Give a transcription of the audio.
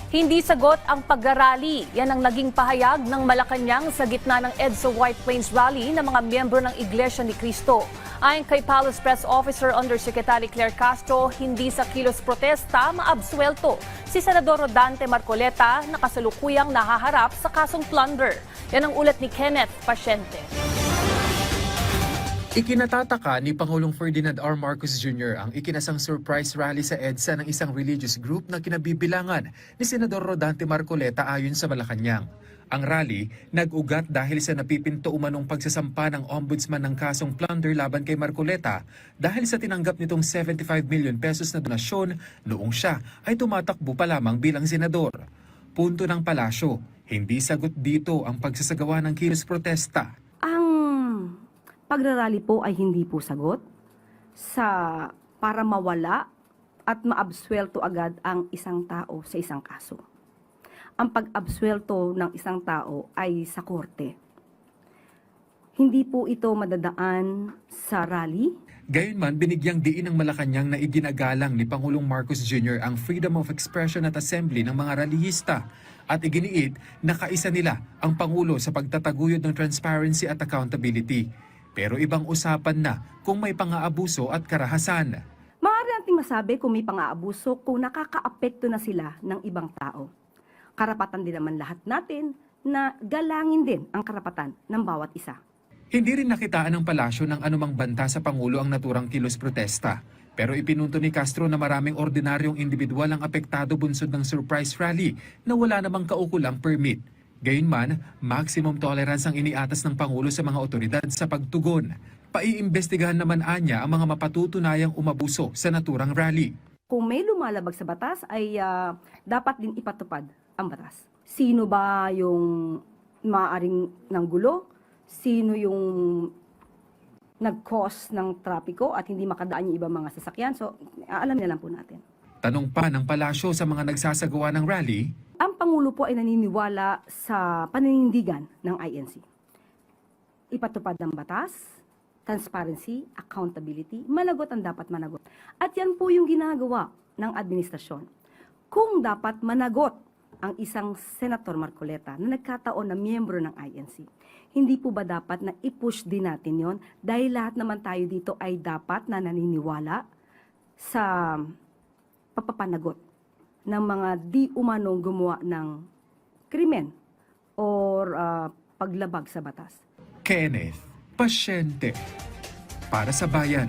Hindi sagot ang pag-rally. Yan ang naging pahayag ng Malacanang sa gitna ng EDSA White Plains Rally ng mga miyembro ng Iglesia ni Cristo. Ayon kay Palace Press Officer Undersecretary Claire Castro, hindi sa kilos protesta maabsuelto si Senador Rodante Marcoleta na kasalukuyang nahaharap sa kasong plunder. Yan ang ulat ni Kenneth Pasyente. Ikinatataka ni Pangulong Ferdinand R. Marcos Jr. ang ikinasang surprise rally sa EDSA ng isang religious group na kinabibilangan ni Senador Rodante Marcoleta ayon sa Malacanang. Ang rally nag-ugat dahil sa napipinto umanong pagsasampa ng ombudsman ng kasong plunder laban kay Marcoleta dahil sa tinanggap nitong 75 million pesos na donasyon noong siya ay tumatakbo pa lamang bilang senador. Punto ng palasyo, hindi sagot dito ang pagsasagawa ng kilos protesta. Pagrarally po ay hindi po sagot para mawala at maabsuelto agad ang isang tao sa isang kaso. Ang pag-absuelto ng isang tao ay sa korte. Hindi po ito madadaan sa rally. Gayunman, binigyang diin ng Malacanang na iginagalang ni Pangulong Marcos Jr. ang freedom of expression at assembly ng mga rallyista at iginiit na kaisa nila ang Pangulo sa pagtataguyod ng transparency at accountability. Pero ibang usapan na kung may pang-aabuso at karahasan. Maaari nating masabi kung may pang-aabuso kung nakakaapekto na sila ng ibang tao. Karapatan din naman lahat natin na galangin din ang karapatan ng bawat isa. Hindi rin nakitaan ng palasyo ng anumang banta sa Pangulo ang naturang kilos protesta. Pero ipinunto ni Castro na maraming ordinaryong individual ang apektado bunsod ng surprise rally na wala namang kaukulang permit. Gayunman, maximum tolerance ang iniatas ng Pangulo sa mga otoridad sa pagtugon. Paiimbestigahan naman anya ang mga mapatutunayang umabuso sa naturang rally. Kung may lumalabag sa batas ay dapat din ipatupad ang batas. Sino ba yung maaaring ng gulo? Sino yung nag-cause ng trapiko at hindi makadaan yung ibang mga sasakyan? So, alam na lang po natin. Tanong pa ng palasyo sa mga nagsasagawa ng rally. Ang Pangulo po ay naniniwala sa paninindigan ng INC. Ipatupad ang batas, transparency, accountability, managot ang dapat managot. At yan po yung ginagawa ng administrasyon. Kung dapat managot ang isang Senator Marcoleta na nagkataon na miyembro ng INC, hindi po ba dapat na i-push din natin yon dahil lahat naman tayo dito ay dapat na naniniwala sa pagpapanagot ng mga di umanong gumawa ng krimen or paglabag sa batas. Kenneth Pasyente para sa bayan.